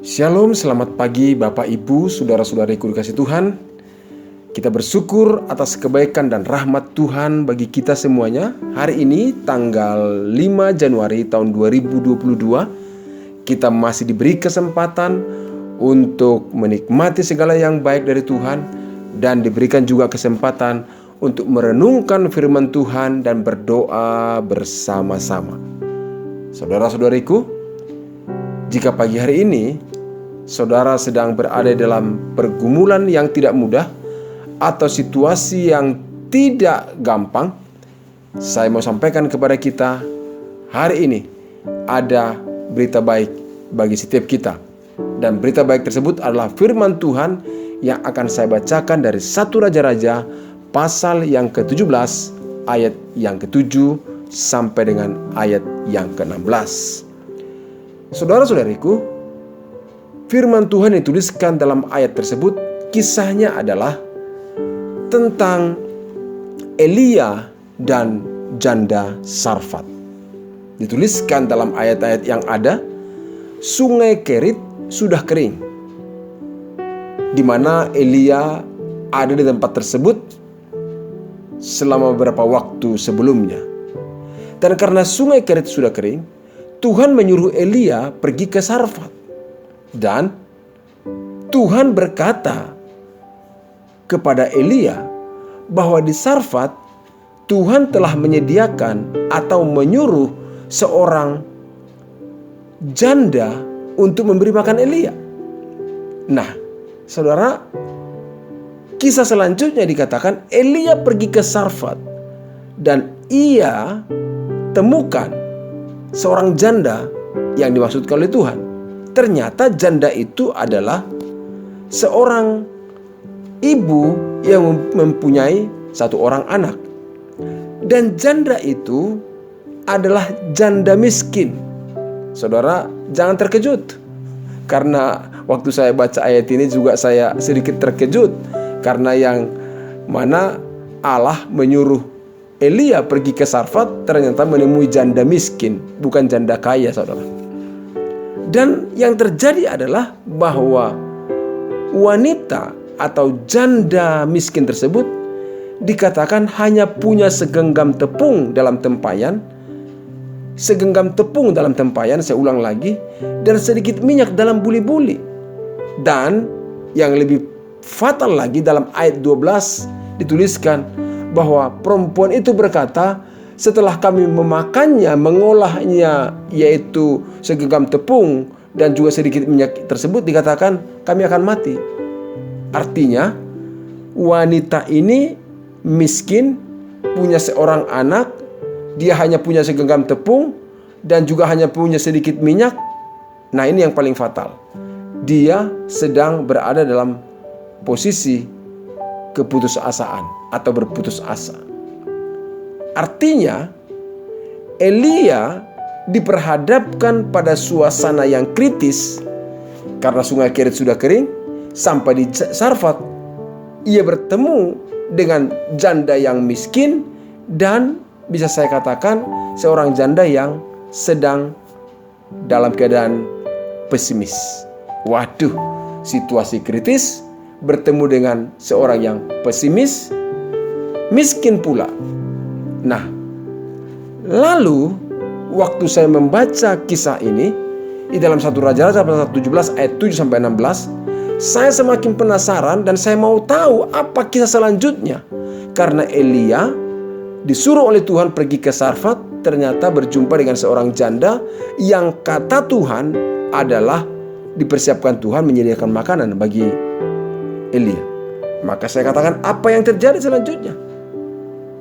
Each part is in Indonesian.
Shalom, selamat pagi Bapak Ibu, saudara-saudariku dikasih Tuhan. Kita bersyukur atas kebaikan dan rahmat Tuhan bagi kita semuanya. Hari ini tanggal 5 Januari tahun 2022, kita masih diberi kesempatan untuk menikmati segala yang baik dari Tuhan, dan diberikan juga kesempatan untuk merenungkan firman Tuhan dan berdoa bersama-sama. Saudara-saudariku, jika pagi hari ini saudara sedang berada dalam pergumulan yang tidak mudah atau situasi yang tidak gampang, saya mau sampaikan kepada kita, hari ini ada berita baik bagi setiap kita. Dan berita baik tersebut adalah firman Tuhan yang akan saya bacakan dari 1 Raja-Raja pasal yang ke-17 ayat yang ke-7 sampai dengan ayat yang ke-16. Saudara-saudariku, firman Tuhan yang dituliskan dalam ayat tersebut, kisahnya adalah tentang Elia dan janda Sarfat. Dituliskan dalam ayat-ayat yang ada, sungai Kerit sudah kering, di mana Elia ada di tempat tersebut selama beberapa waktu sebelumnya. Dan karena sungai Kerit sudah kering, Tuhan menyuruh Elia pergi ke Sarfat. Dan Tuhan berkata kepada Elia bahwa di Sarfat Tuhan telah menyediakan atau menyuruh seorang janda untuk memberi makan Elia. Nah, saudara, kisah selanjutnya dikatakan Elia pergi ke Sarfat dan ia temukan seorang janda yang dimaksudkan oleh Tuhan. Ternyata janda itu adalah seorang ibu yang mempunyai satu orang anak. Dan janda itu adalah janda miskin. Saudara, jangan terkejut. Karena waktu saya baca ayat ini juga saya sedikit terkejut. Karena yang mana Allah menyuruh Elia pergi ke Sarfat, ternyata menemui janda miskin, bukan janda kaya, saudara. Dan yang terjadi adalah bahwa wanita atau janda miskin tersebut dikatakan hanya punya segenggam tepung dalam tempayan. Segenggam tepung dalam tempayan, saya ulang lagi, dan sedikit minyak dalam buli-buli. Dan yang lebih fatal lagi, dalam ayat 12 dituliskan bahwa perempuan itu berkata, setelah kami memakannya, mengolahnya, yaitu segenggam tepung dan juga sedikit minyak tersebut, dikatakan kami akan mati. Artinya wanita ini miskin, punya seorang anak, dia hanya punya segenggam tepung dan juga hanya punya sedikit minyak. Nah, ini yang paling fatal. Dia sedang berada dalam posisi keputusasaan atau berputus asa. Artinya Elia diperhadapkan pada suasana yang kritis karena sungai Kerit sudah kering. Sampai di Sarfat, ia bertemu dengan janda yang miskin dan bisa saya katakan seorang janda yang sedang dalam keadaan pesimis. Waduh, situasi kritis, bertemu dengan seorang yang pesimis, miskin pula. Nah, lalu waktu saya membaca kisah ini di dalam 1 Raja-Raja pasal 17 ayat 7 sampai 16, saya semakin penasaran dan saya mau tahu apa kisah selanjutnya. Karena Elia disuruh oleh Tuhan pergi ke Sarfat, ternyata berjumpa dengan seorang janda yang kata Tuhan adalah dipersiapkan Tuhan menyediakan makanan bagi Elia. Maka saya katakan, apa yang terjadi selanjutnya?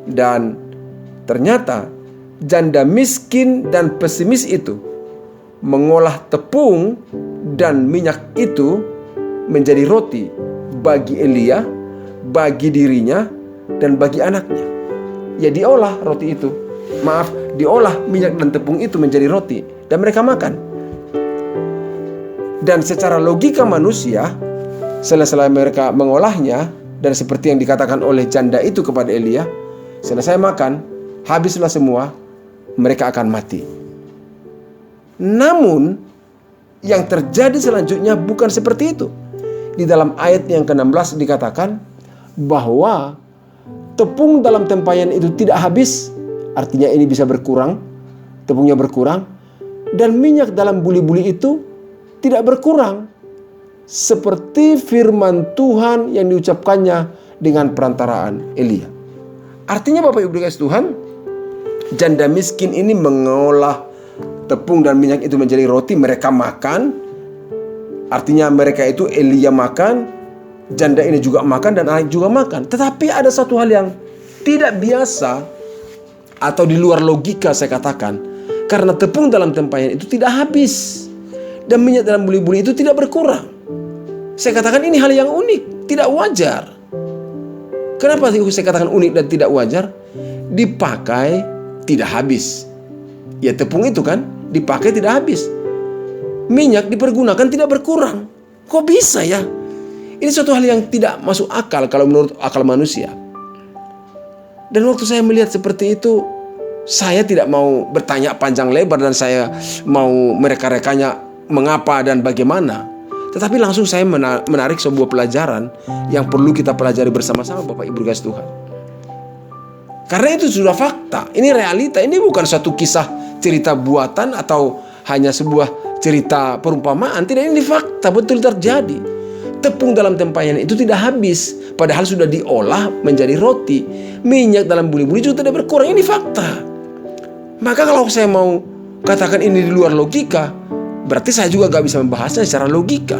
Dan ternyata janda miskin dan pesimis itu mengolah tepung dan minyak itu menjadi roti bagi Elia, bagi dirinya, dan bagi anaknya. Ya, diolah roti itu. Diolah minyak dan tepung itu menjadi roti dan mereka makan. Dan secara logika manusia, selesai mereka mengolahnya, dan seperti yang dikatakan oleh janda itu kepada Elia, selesai makan, habislah semua, mereka akan mati. Namun Yang terjadi selanjutnya bukan seperti itu. Di dalam ayat yang ke-16 dikatakan bahwa tepung dalam tempayan itu tidak habis. Artinya ini bisa berkurang, tepungnya berkurang. Dan minyak dalam buli-buli itu tidak berkurang. Seperti firman Tuhan yang diucapkannya dengan perantaraan Elia. Artinya Bapak Ibu dikasih Tuhan, janda miskin ini mengolah tepung dan minyak itu menjadi roti. Mereka makan. Artinya mereka itu, Elia makan, janda ini juga makan, dan anak juga makan. Tetapi ada satu hal yang tidak biasa atau di luar logika saya katakan. Karena tepung dalam tempayan itu tidak habis, dan minyak dalam buli-buli itu tidak berkurang. Saya katakan ini hal yang unik, tidak wajar. Kenapa saya katakan unik dan tidak wajar? Dipakai tidak habis. Ya tepung itu kan dipakai tidak habis. Minyak dipergunakan tidak berkurang. Kok bisa ya? Ini suatu hal yang tidak masuk akal kalau menurut akal manusia. Dan waktu saya melihat seperti itu, saya tidak mau bertanya panjang lebar dan saya mau mereka-rekanya mengapa dan bagaimana. Tetapi langsung saya menarik sebuah pelajaran yang perlu kita pelajari bersama-sama Bapak Ibu kasih Tuhan. Karena itu sudah fakta, ini realita, ini bukan suatu kisah cerita buatan atau hanya sebuah cerita perumpamaan. Tidak, ini fakta, betul terjadi. Tepung dalam tempayan itu tidak habis, padahal sudah diolah menjadi roti. Minyak dalam buli-buli juga tidak berkurang, ini fakta. Maka kalau saya mau katakan ini di luar logika, berarti saya juga gak bisa membahasnya secara logika.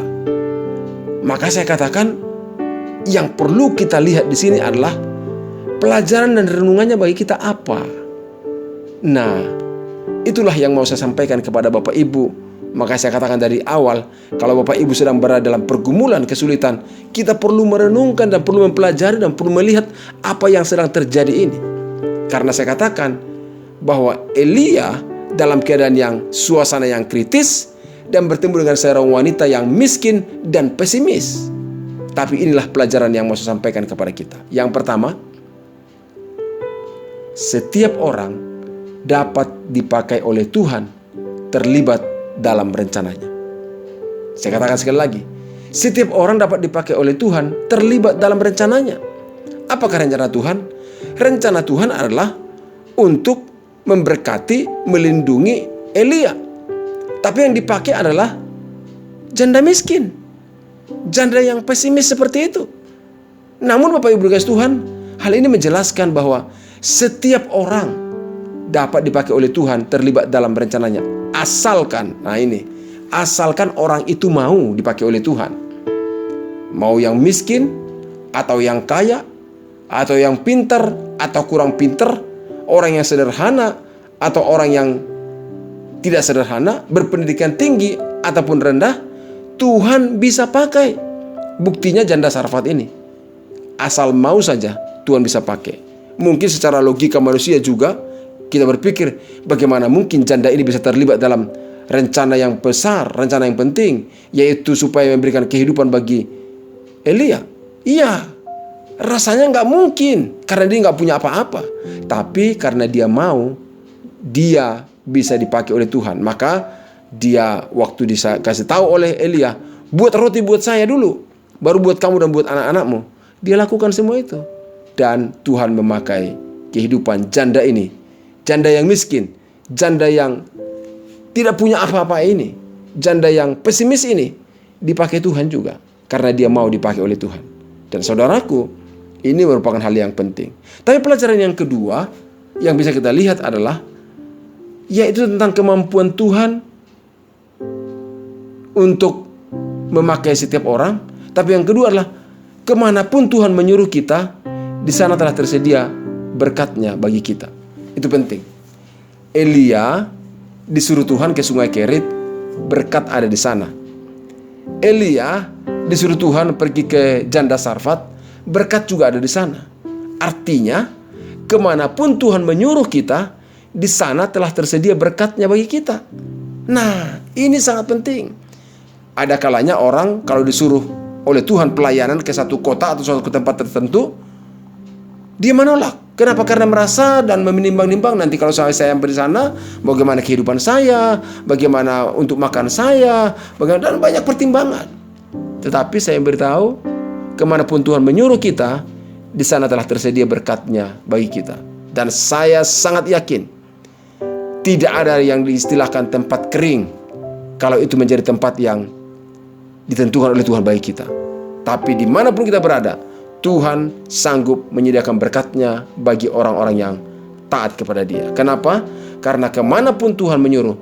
Maka saya katakan yang perlu kita lihat di sini adalah pelajaran dan renungannya bagi kita apa. Nah, itulah yang mau saya sampaikan kepada Bapak Ibu. Maka saya katakan dari awal, kalau Bapak Ibu sedang berada dalam pergumulan, kesulitan, kita perlu merenungkan dan perlu mempelajari dan perlu melihat apa yang sedang terjadi ini. Karena saya katakan bahwa Elia dalam keadaan yang suasana yang kritis dan bertemu dengan seorang wanita yang miskin dan pesimis. Tapi inilah pelajaran yang mau saya sampaikan kepada kita. Yang pertama, setiap orang dapat dipakai oleh Tuhan terlibat dalam rencananya. Saya katakan sekali lagi, setiap orang dapat dipakai oleh Tuhan terlibat dalam rencananya. Apakah rencana Tuhan? Rencana Tuhan adalah untuk memberkati, melindungi Elia. Tapi yang dipakai adalah janda miskin, janda yang pesimis seperti itu. Namun Bapak Ibu kasih Tuhan, hal ini menjelaskan bahwa setiap orang dapat dipakai oleh Tuhan terlibat dalam rencananya. Asalkan, asalkan orang itu mau dipakai oleh Tuhan. Mau yang miskin, atau yang kaya, atau yang pintar, atau kurang pintar, orang yang sederhana, atau orang yang tidak sederhana, berpendidikan tinggi, ataupun rendah, Tuhan bisa pakai. Buktinya janda Sarfat ini. Asal mau saja, Tuhan bisa pakai. Mungkin secara logika manusia juga, kita berpikir, bagaimana mungkin janda ini bisa terlibat dalam rencana yang besar, rencana yang penting, yaitu supaya memberikan kehidupan bagi Elia. Iya, rasanya nggak mungkin, karena dia nggak punya apa-apa. Tapi karena dia mau, dia bisa dipakai oleh Tuhan. Maka dia waktu dikasih tahu oleh Elia, buat roti buat saya dulu, baru buat kamu dan buat anak-anakmu. Dia lakukan semua itu. Dan Tuhan memakai kehidupan janda ini, janda yang miskin, janda yang tidak punya apa-apa ini, janda yang pesimis ini, dipakai Tuhan juga. Karena dia mau dipakai oleh Tuhan. Dan saudaraku, ini merupakan hal yang penting. Tapi pelajaran yang kedua yang bisa kita lihat adalah, yaitu tentang kemampuan Tuhan untuk memakai setiap orang. Tapi yang kedua adalah, kemanapun Tuhan menyuruh kita, di sana telah tersedia berkatnya bagi kita. Itu penting. Elia disuruh Tuhan ke Sungai Kerit, berkat ada di sana. Elia disuruh Tuhan pergi ke janda Sarfat, berkat juga ada di sana. Artinya, kemanapun Tuhan menyuruh kita, di sana telah tersedia berkatnya bagi kita. Nah, ini sangat penting. Ada kalanya orang kalau disuruh oleh Tuhan pelayanan ke satu kota atau suatu tempat tertentu, dia menolak. Kenapa? Karena merasa dan menimbang-nimbang, nanti kalau saya sampai di sana, bagaimana kehidupan saya, bagaimana untuk makan saya, dan banyak pertimbangan. Tetapi saya beritahu, kemanapun Tuhan menyuruh kita, di sana telah tersedia berkat-Nya bagi kita. Dan saya sangat yakin, tidak ada yang diistilahkan tempat kering, kalau itu menjadi tempat yang ditentukan oleh Tuhan bagi kita. Tapi dimanapun kita berada, Tuhan sanggup menyediakan berkat-Nya bagi orang-orang yang taat kepada Dia. Kenapa? Karena kemanapun Tuhan menyuruh,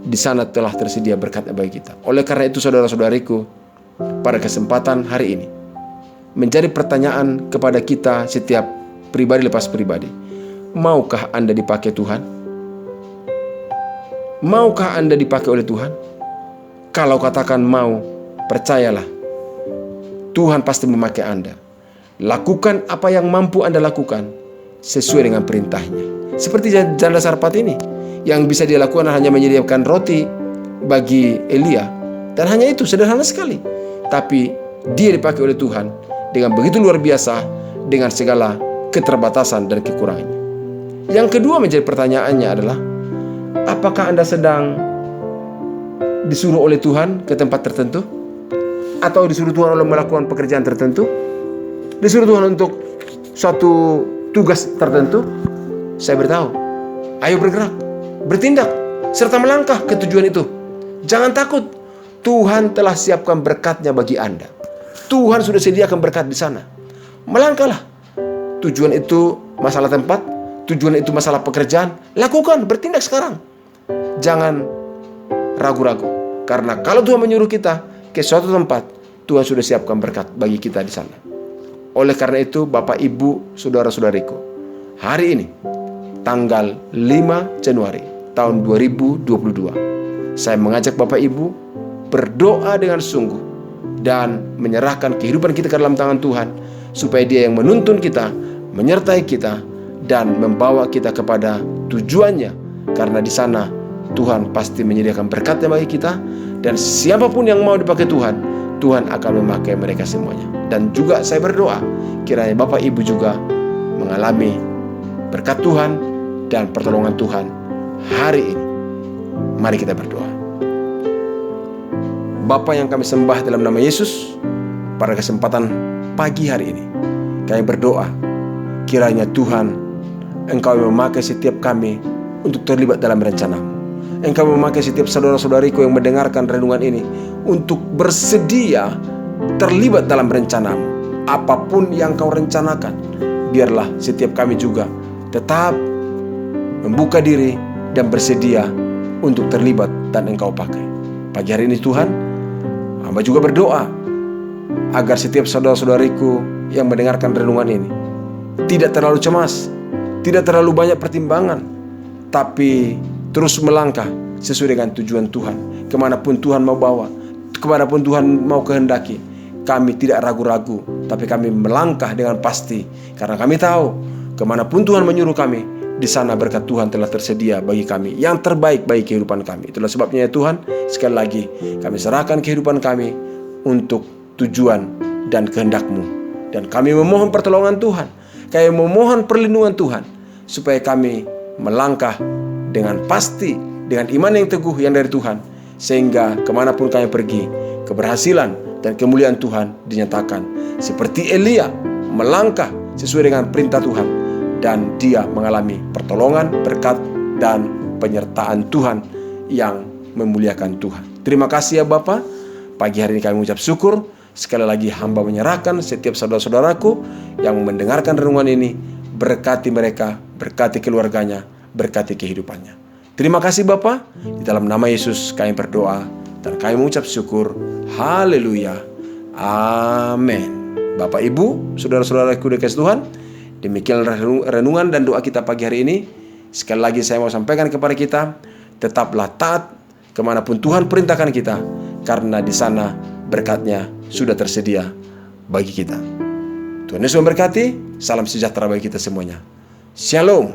di sana telah tersedia berkat-Nya bagi kita. Oleh karena itu, saudara-saudariku, pada kesempatan hari ini, menjadi pertanyaan kepada kita setiap pribadi lepas pribadi. Maukah Anda dipakai Tuhan? Maukah Anda dipakai oleh Tuhan? Kalau katakan mau, percayalah, Tuhan pasti memakai Anda. Lakukan apa yang mampu Anda lakukan sesuai dengan perintah-Nya. Seperti janda Sarfat ini, yang bisa dia lakukan hanya menyediakan roti bagi Elia. Dan hanya itu, sederhana sekali. Tapi dia dipakai oleh Tuhan dengan begitu luar biasa, dengan segala keterbatasan dan kekurangannya. Yang kedua menjadi pertanyaannya adalah, apakah Anda sedang disuruh oleh Tuhan ke tempat tertentu? Atau disuruh Tuhan oleh melakukan pekerjaan tertentu? Disuruh Tuhan untuk suatu tugas tertentu? Saya beritahu, ayo bergerak, bertindak, serta melangkah ke tujuan itu. Jangan takut, Tuhan telah siapkan berkat-Nya bagi Anda. Tuhan sudah sediakan berkat di sana. Melangkahlah. Tujuan itu masalah tempat, tujuan itu masalah pekerjaan. Lakukan, bertindak sekarang. Jangan ragu-ragu. Karena kalau Tuhan menyuruh kita ke suatu tempat, Tuhan sudah siapkan berkat bagi kita di sana. Oleh karena itu, Bapak, Ibu, saudara-saudariku, hari ini, tanggal 5 Januari tahun 2022, saya mengajak Bapak Ibu berdoa dengan sungguh dan menyerahkan kehidupan kita ke dalam tangan Tuhan, supaya Dia yang menuntun kita, menyertai kita, dan membawa kita kepada tujuannya. Karena di sana Tuhan pasti menyediakan berkat-Nya bagi kita. Dan siapapun yang mau dipakai Tuhan, Tuhan akan memakai mereka semuanya. Dan juga saya berdoa, kiranya Bapak Ibu juga mengalami berkat Tuhan dan pertolongan Tuhan hari ini. Mari kita berdoa. Bapa yang kami sembah dalam nama Yesus, pada kesempatan pagi hari ini, kami berdoa, kiranya Tuhan, Engkau memakai setiap kami untuk terlibat dalam rencana-Mu. Engkau memakai setiap saudara-saudariku yang mendengarkan renungan ini untuk bersedia terlibat dalam rencana-Mu. Apapun yang Kau rencanakan, biarlah setiap kami juga tetap membuka diri dan bersedia untuk terlibat dan Engkau pakai. Pagi hari ini Tuhan, hamba juga berdoa agar setiap saudara-saudariku yang mendengarkan renungan ini tidak terlalu cemas, tidak terlalu banyak pertimbangan, tapi terus melangkah sesuai dengan tujuan Tuhan. Kemanapun Tuhan mau bawa, kemanapun Tuhan mau kehendaki, kami tidak ragu-ragu, tapi kami melangkah dengan pasti. Karena kami tahu, kemanapun Tuhan menyuruh kami, di sana berkat Tuhan telah tersedia bagi kami, yang terbaik bagi kehidupan kami. Itulah sebabnya ya Tuhan, sekali lagi kami serahkan kehidupan kami untuk tujuan dan kehendak-Mu. Dan kami memohon pertolongan Tuhan, kami memohon perlindungan Tuhan, supaya kami melangkah dengan pasti, dengan iman yang teguh yang dari Tuhan, sehingga kemanapun kami pergi, keberhasilan dan kemuliaan Tuhan dinyatakan. Seperti Elia melangkah sesuai dengan perintah Tuhan, dan dia mengalami pertolongan, berkat, dan penyertaan Tuhan yang memuliakan Tuhan. Terima kasih ya Bapa. Pagi hari ini kami mengucap syukur. Sekali lagi hamba menyerahkan setiap saudara-saudaraku yang mendengarkan renungan ini. Berkati mereka, berkati keluarganya, berkati kehidupannya. Terima kasih Bapa. Di dalam nama Yesus kami berdoa dan kami mengucap syukur. Haleluya. Amin. Bapak, Ibu, saudara-saudaraku dikasih Tuhan, demikian renungan dan doa kita pagi hari ini. Sekali lagi saya mau sampaikan kepada kita, tetaplah taat kemanapun Tuhan perintahkan kita, karena di sana berkat-Nya sudah tersedia bagi kita. Tuhan Yesus memberkati. Salam sejahtera bagi kita semuanya. Shalom.